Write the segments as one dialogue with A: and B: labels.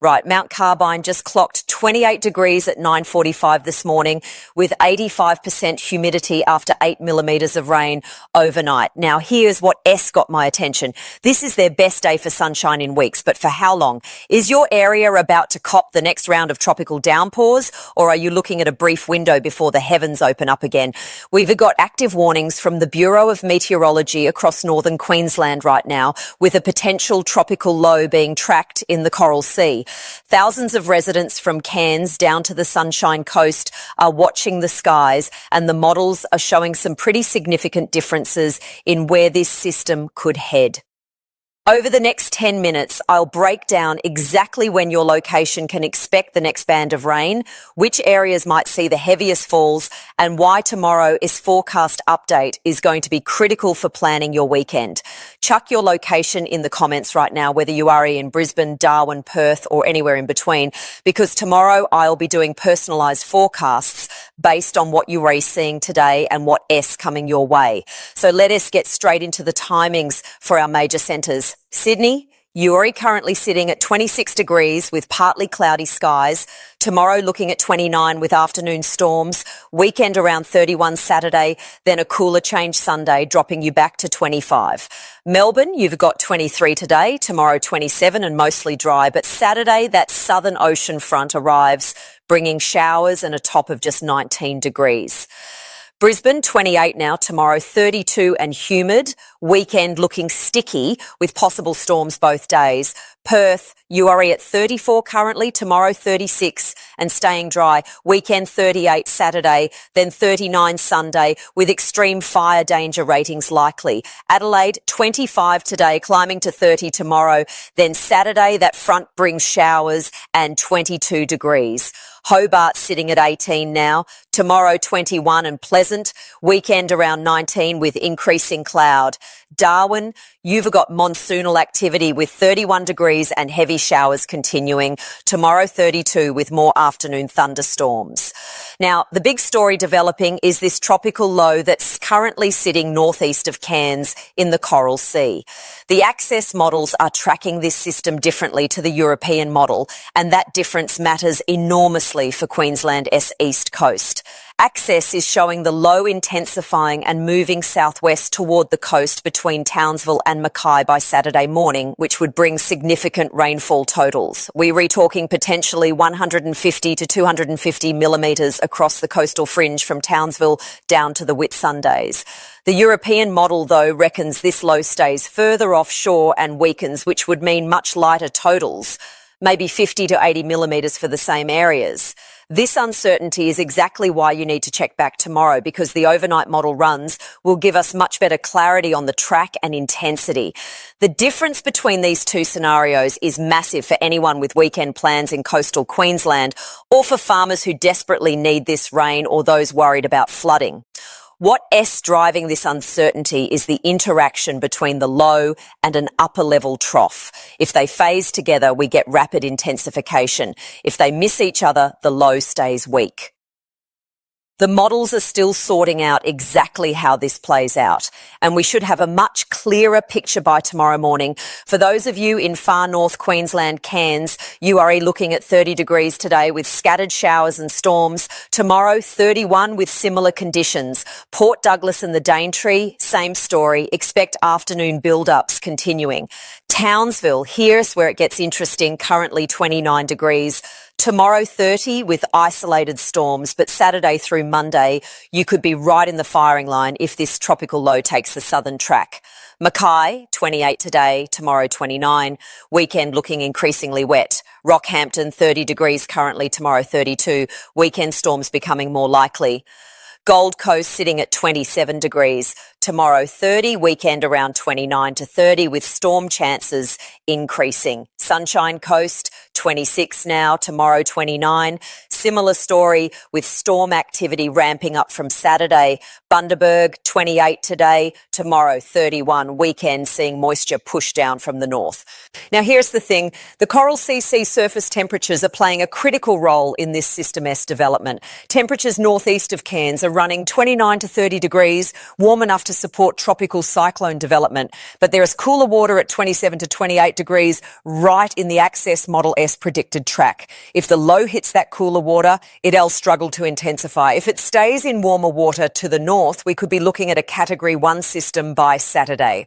A: Right, Mount Carbine just clocked 28 degrees at 9:45 this morning with 85% humidity after 8 millimetres of rain overnight. Now, here's what S got my attention. This is their best day for sunshine in weeks, but for how long? Is your area about to cop the next round of tropical downpours, or are you looking at a brief window before the heavens open up again? We've got active warnings from the Bureau of Meteorology across northern Queensland right now, with a potential tropical low being tracked in the Coral Sea. Thousands of residents from Cairns down to the Sunshine Coast are watching the skies, and the models are showing some pretty significant differences in where this system could head. Over the next 10 minutes, I'll break down exactly when your location can expect the next band of rain, which areas might see the heaviest falls, and why tomorrow's forecast update is going to be critical for planning your weekend. Chuck your location in the comments right now, whether you are in Brisbane, Darwin, Perth, or anywhere in between, because tomorrow I'll be doing personalised forecasts based on what you are seeing today and what S coming your way. So let us get straight into the timings for our major centres. Sydney, Eure currently sitting at 26 degrees with partly cloudy skies. Tomorrow looking at 29 with afternoon storms. Weekend around 31 Saturday, then a cooler change Sunday, dropping you back to 25. Melbourne, you've got 23 today, tomorrow 27 and mostly dry. But Saturday, that southern ocean front arrives, bringing showers and a top of just 19 degrees. Brisbane, 28 now, tomorrow 32 and humid. Weekend looking sticky with possible storms both days. Perth, Eure at 34 currently, tomorrow 36 and staying dry. Weekend 38 Saturday, then 39 Sunday with extreme fire danger ratings likely. Adelaide, 25 today, climbing to 30 tomorrow. Then Saturday, that front brings showers and 22 degrees. Hobart sitting at 18 now. Tomorrow 21 and pleasant. Weekend around 19 with increasing cloud. Darwin, you've got monsoonal activity with 31 degrees and heavy showers continuing. Tomorrow 32 with more afternoon thunderstorms. Now, the big story developing is this tropical low that's currently sitting northeast of Cairns in the Coral Sea. The access models are tracking this system differently to the European model, and that difference matters enormously for Queensland's east coast. Access is showing the low intensifying and moving southwest toward the coast between Townsville and Mackay by Saturday morning, which would bring significant rainfall totals. We're talking potentially 150 to 250 millimetres across the coastal fringe from Townsville down to the Whitsundays. The European model, though, reckons this low stays further offshore and weakens, which would mean much lighter totals, maybe 50 to 80 millimetres for the same areas. This uncertainty is exactly why you need to check back tomorrow, because the overnight model runs will give us much better clarity on the track and intensity. The difference between these two scenarios is massive for anyone with weekend plans in coastal Queensland, or for farmers who desperately need this rain, or those worried about flooding. What's driving this uncertainty is the interaction between the low and an upper level trough. If they phase together, we get rapid intensification. If they miss each other, the low stays weak. The models are still sorting out exactly how this plays out, and we should have a much clearer picture by tomorrow morning. For those of you in far north Queensland, Cairns, you are looking at 30 degrees today with scattered showers and storms. Tomorrow, 31 with similar conditions. Port Douglas and the Daintree, same story. Expect afternoon build-ups continuing. Townsville, here's where it gets interesting, currently 29 degrees. Tomorrow 30 with isolated storms, but Saturday through Monday, you could be right in the firing line if this tropical low takes the southern track. Mackay, 28 today, tomorrow 29. Weekend looking increasingly wet. Rockhampton, 30 degrees currently, tomorrow 32. Weekend storms becoming more likely. Gold Coast sitting at 27 degrees. Tomorrow 30, weekend around 29 to 30 with storm chances increasing. Sunshine Coast, 26 now, tomorrow 29. Similar story with storm activity ramping up from Saturday. Bundaberg, 28 today, tomorrow 31. Weekend seeing moisture push down from the north. Now here's the thing, the Coral Sea sea surface temperatures are playing a critical role in this System S development. Temperatures northeast of Cairns are running 29 to 30 degrees, warm enough to support tropical cyclone development. But there is cooler water at 27 to 28 degrees right right in the Access Model S predicted track. If the low hits that cooler water, it'll struggle to intensify. If it stays in warmer water to the north, we could be looking at a Category 1 system by Saturday.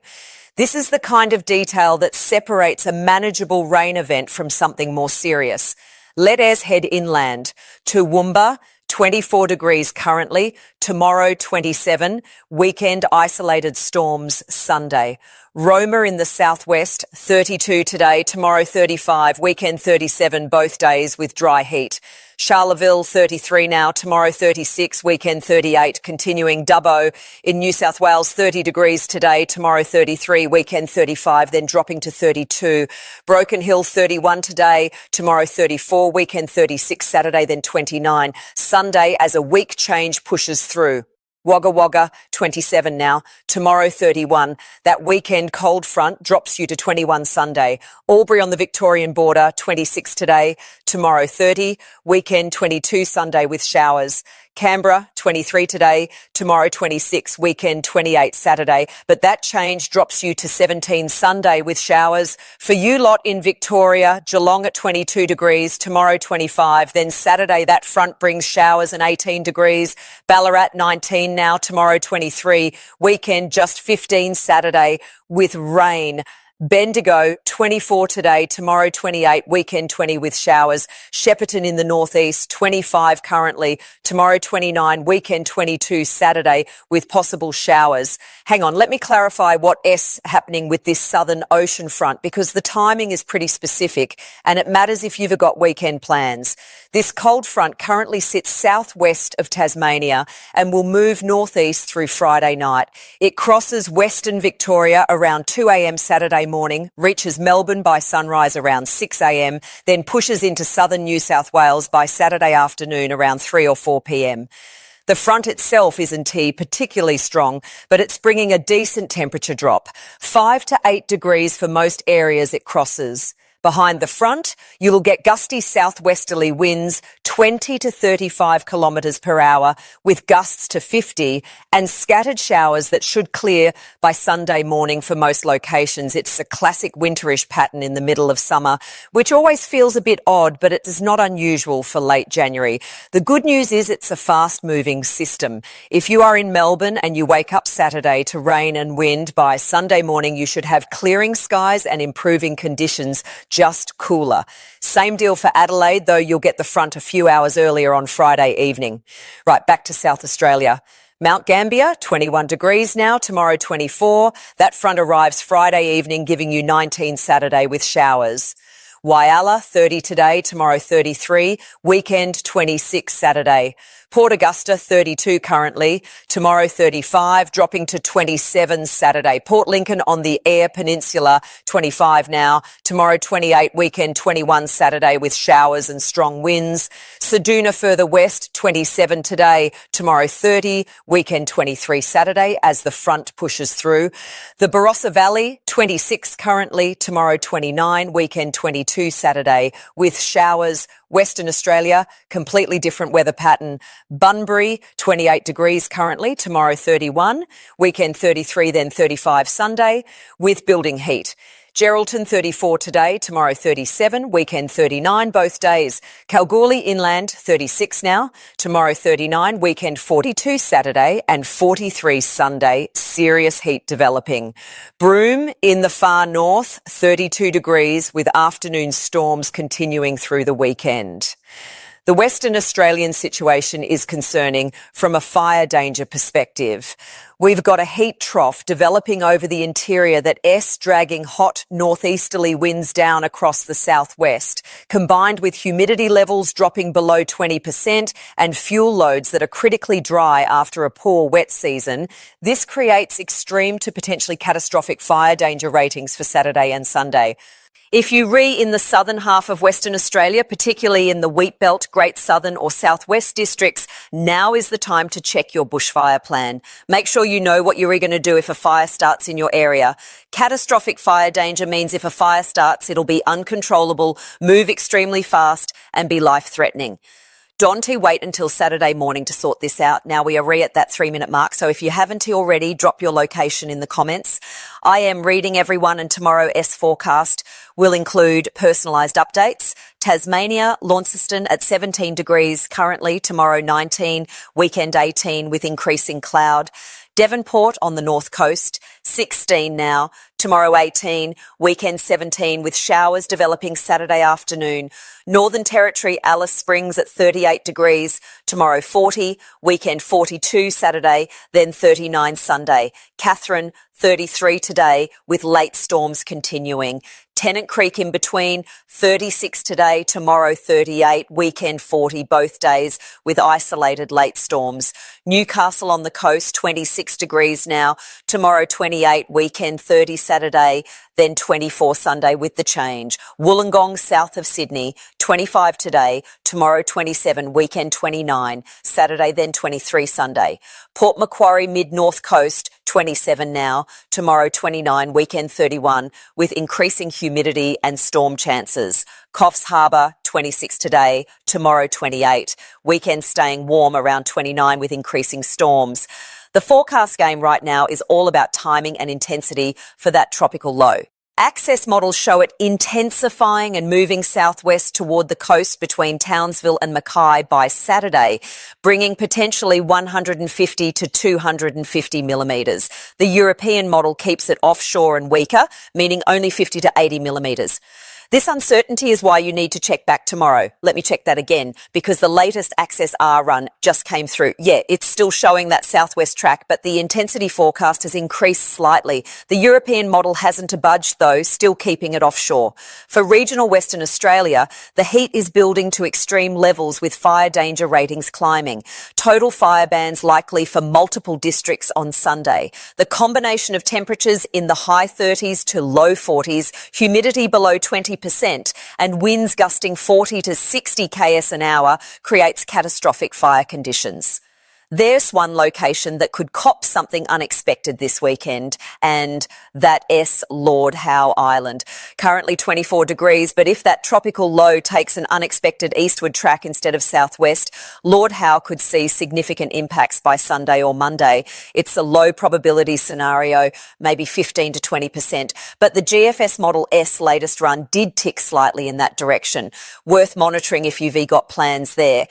A: This is the kind of detail that separates a manageable rain event from something more serious. Let us head inland to Toowoomba, 24 degrees currently, tomorrow 27, weekend isolated storms Sunday. Roma in the southwest, 32 today, tomorrow 35, weekend 37 both days with dry heat. Charleville 33 now, tomorrow 36, weekend 38, continuing. Dubbo in New South Wales 30 degrees today, tomorrow 33, weekend 35, then dropping to 32. Broken Hill 31 today, tomorrow 34, weekend 36, Saturday then 29. Sunday as a week change pushes through. Wagga Wagga, 27 now, tomorrow 31. That weekend cold front drops you to 21 Sunday. Albury on the Victorian border, 26 today, tomorrow 30. Weekend 22 Sunday with showers. Canberra, 23 today, tomorrow 26, weekend 28 Saturday. But that change drops you to 17 Sunday with showers. For you lot in Victoria, Geelong at 22 degrees, tomorrow 25. Then Saturday, that front brings showers and 18 degrees. Ballarat, 19 now, tomorrow 23. Weekend just 15 Saturday with rain. Bendigo, 24 today, tomorrow 28, weekend 20 with showers. Shepparton in the northeast, 25 currently, tomorrow 29, weekend 22 Saturday with possible showers. Hang on, let me clarify what's happening with this southern ocean front, because the timing is pretty specific and it matters if you've got weekend plans. This cold front currently sits southwest of Tasmania and will move northeast through Friday night. It crosses Western Victoria around 2 a.m. Saturday morning, reaches Melbourne by sunrise around 6 a.m, then pushes into southern New South Wales by Saturday afternoon around 3 or 4 p.m. The front itself isn't particularly strong, but it's bringing a decent temperature drop, 5 to 8 degrees for most areas it crosses. Behind the front, you will get gusty southwesterly winds, 20 to 35 kilometres per hour, with gusts to 50, and scattered showers that should clear by Sunday morning for most locations. It's a classic winterish pattern in the middle of summer, which always feels a bit odd, but it is not unusual for late January. The good news is it's a fast-moving system. If you are in Melbourne and you wake up Saturday to rain and wind, by Sunday morning you should have clearing skies and improving conditions, just cooler. Same deal for Adelaide, though you'll get the front a few hours earlier on Friday evening. Right, back to South Australia. Mount Gambier, 21 degrees now, tomorrow 24. That front arrives Friday evening, giving you 19 Saturday with showers. Whyalla, 30 today, tomorrow 33, weekend 26 Saturday. Port Augusta, 32 currently, tomorrow 35, dropping to 27 Saturday. Port Lincoln on the Eyre Peninsula, 25 now, tomorrow 28, weekend 21 Saturday with showers and strong winds. Ceduna further west, 27 today, tomorrow 30, weekend 23 Saturday as the front pushes through. The Barossa Valley, 26 currently, tomorrow 29, weekend 22 Saturday with showers. Western Australia, completely different weather pattern. Bunbury, 28 degrees currently, tomorrow 31, weekend 33, then 35 Sunday, with building heat. Geraldton, 34 today, tomorrow 37, weekend 39 both days. Kalgoorlie inland, 36 now, tomorrow 39, weekend 42 Saturday and 43 Sunday, serious heat developing. Broome in the far north, 32 degrees with afternoon storms continuing through the weekend. The Western Australian situation is concerning from a fire danger perspective. We've got a heat trough developing over the interior that's dragging hot northeasterly winds down across the southwest, combined with humidity levels dropping below 20% and fuel loads that are critically dry after a poor wet season. This creates extreme to potentially catastrophic fire danger ratings for Saturday and Sunday. If you in the southern half of Western Australia, particularly in the Wheatbelt, Great Southern or Southwest districts, now is the time to check your bushfire plan. Make sure you know what you're going to do if a fire starts in your area. Catastrophic fire danger means if a fire starts, it'll be uncontrollable, move extremely fast and be life-threatening. Dante, wait until Saturday morning to sort this out. Now we are at that 3-minute mark. So if you haven't already, drop your location in the comments. I am reading everyone, and tomorrow's forecast will include personalised updates. Tasmania, Launceston at 17 degrees currently, tomorrow 19, weekend 18 with increasing cloud. Devonport on the north coast, 16 now, tomorrow 18, weekend 17 with showers developing Saturday afternoon. Northern Territory, Alice Springs at 38 degrees, tomorrow 40, weekend 42 Saturday, then 39 Sunday. Catherine, 33 today with late storms continuing. Tennant Creek in between, 36 today, tomorrow 38, weekend 40 both days with isolated late storms. Newcastle on the coast, 26 degrees now, tomorrow 28, weekend 30 Saturday, then 24 Sunday with the change. Wollongong south of Sydney, 25 today, tomorrow 27, weekend 29, Saturday then 23 Sunday. Port Macquarie mid-north coast, 27 now, tomorrow 29, weekend 31, with increasing humidity and storm chances. Coffs Harbour, 26 today, tomorrow 28, weekend staying warm around 29 with increasing storms. The forecast game right now is all about timing and intensity for that tropical low. Access models show it intensifying and moving southwest toward the coast between Townsville and Mackay by Saturday, bringing potentially 150 to 250 millimetres. The European model keeps it offshore and weaker, meaning only 50 to 80 millimetres. This uncertainty is why you need to check back tomorrow. Let me check that again, because the latest Access R run just came through. Yeah, it's still showing that southwest track, but the intensity forecast has increased slightly. The European model hasn't budged, though, still keeping it offshore. For regional Western Australia, the heat is building to extreme levels with fire danger ratings climbing. Total fire bans likely for multiple districts on Sunday. The combination of temperatures in the high 30s to low 40s, humidity below 20%, and winds gusting 40 to 60 kS an hour creates catastrophic fire conditions. There's one location that could cop something unexpected this weekend, and that is Lord Howe Island. Currently 24 degrees, but if that tropical low takes an unexpected eastward track instead of southwest, Lord Howe could see significant impacts by Sunday or Monday. It's a low probability scenario, maybe 15 to 20%, but the GFS Model S latest run did tick slightly in that direction. Worth monitoring if you've got plans there.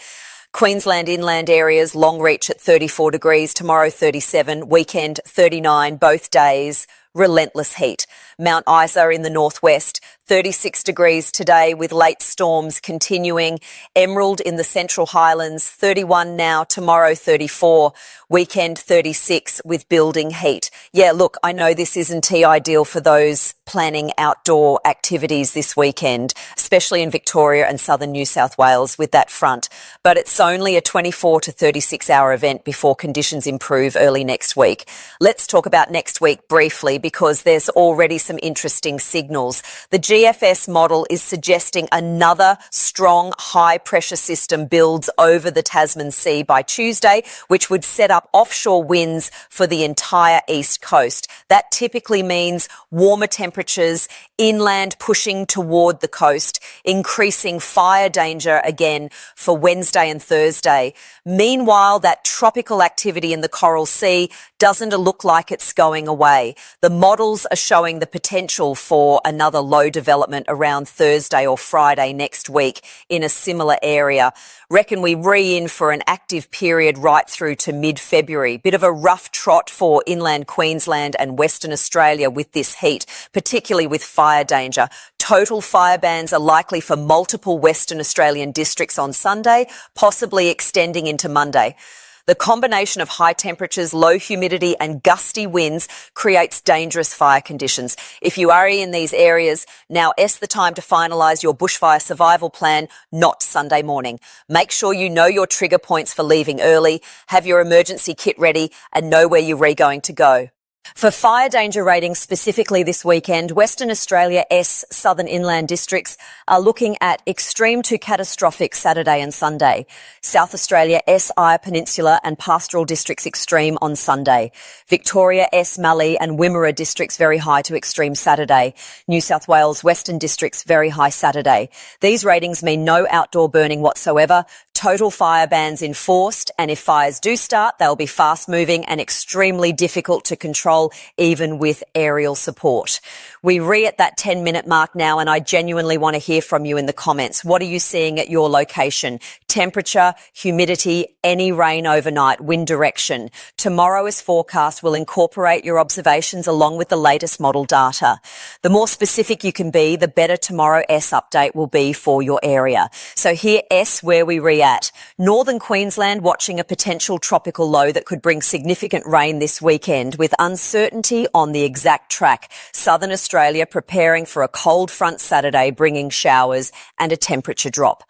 A: Queensland inland areas, Longreach at 34 degrees, tomorrow 37, weekend 39, both days, relentless heat. Mount Isa in the northwest, 36 degrees today with late storms continuing. Emerald in the Central Highlands, 31 now, tomorrow 34, weekend 36 with building heat. Yeah, look, I know this isn't ideal for those planning outdoor activities this weekend, especially in Victoria and southern New South Wales with that front, but it's only a 24 to 36 hour event before conditions improve early next week. Let's talk about next week briefly because there's already some interesting signals. The GFS model is suggesting another strong high pressure system builds over the Tasman Sea by Tuesday, which would set up offshore winds for the entire east coast. That typically means warmer temperatures, inland pushing toward the coast, increasing fire danger again for Wednesday and Thursday. Meanwhile, that tropical activity in the Coral Sea doesn't look like it's going away. The models are showing the potential for another low development around Thursday or Friday next week in a similar area. Reckon we re-in for an active period right through to mid-February. Bit of a rough trot for inland Queensland and Western Australia with this heat, particularly with fire danger. Total fire bans are likely for multiple Western Australian districts on Sunday, possibly extending into Monday. The combination of high temperatures, low humidity and gusty winds creates dangerous fire conditions. If you are in these areas, now is the time to finalise your bushfire survival plan, not Sunday morning. Make sure you know your trigger points for leaving early, have your emergency kit ready and know where you're going to go. For fire danger ratings specifically this weekend, Western Australia S Southern Inland districts are looking at extreme to catastrophic Saturday and Sunday. South Australia S Eyre Peninsula and Pastoral districts extreme on Sunday. Victoria S Mallee and Wimmera districts very high to extreme Saturday. New South Wales Western districts very high Saturday. These ratings mean no outdoor burning whatsoever. total fire bans enforced, and if fires do start, they'll be fast moving and extremely difficult to control, even with aerial support. We're at that 10-minute mark now, and I genuinely want to hear from you in the comments. What are you seeing at your location? Temperature, humidity, any rain overnight, wind direction. Tomorrow as forecast will incorporate your observations along with the latest model data. The more specific you can be, the better tomorrow S update will be for your area. So here S, where we at. Northern Queensland watching a potential tropical low that could bring significant rain this weekend, with uncertainty on the exact track. Southern Australia preparing for a cold front Saturday, bringing showers and a temperature drop.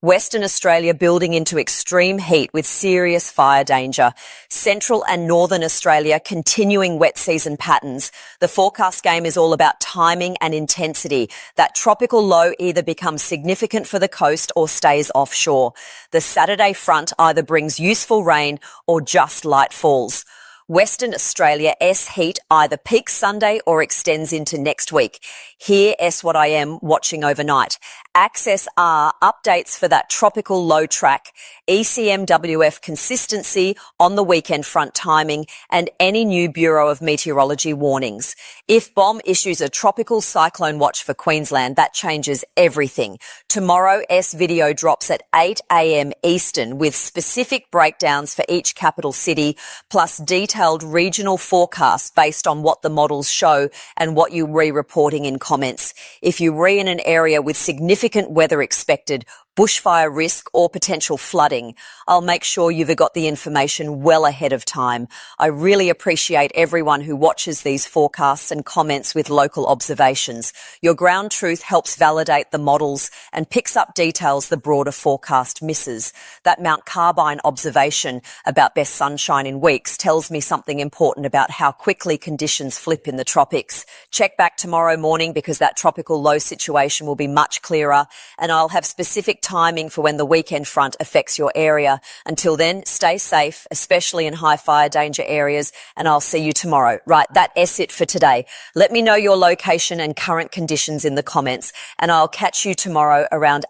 A: Western Australia building into extreme heat with serious fire danger. Central and Northern Australia continuing wet season patterns. The forecast game is all about timing and intensity. That tropical low either becomes significant for the coast or stays offshore. The Saturday front either brings useful rain or just light falls. Western Australia S heat either peaks Sunday or extends into next week. Here S what I am watching overnight. Access R updates for that tropical low track, ECMWF consistency on the weekend front timing, and any new Bureau of Meteorology warnings. If BOM issues a tropical cyclone watch for Queensland, that changes everything. Tomorrow S video drops at 8 a.m. Eastern with specific breakdowns for each capital city, plus detailed regional forecasts based on what the models show and what you re-reporting in comments. If you in an area with significant weather expected, bushfire risk or potential flooding, I'll make sure you've got the information well ahead of time. I really appreciate everyone who watches these forecasts and comments with local observations. Your ground truth helps validate the models and picks up details the broader forecast misses. That Mount Carbine observation about best sunshine in weeks tells me something important about how quickly conditions flip in the tropics. Check back tomorrow morning because that tropical low situation will be much clearer, and I'll have specific timing for when the weekend front affects your area. Until then, stay safe, especially in high fire danger areas, and I'll see you tomorrow. Right, that's it for today. Let me know your location and current conditions in the comments, and I'll catch you tomorrow around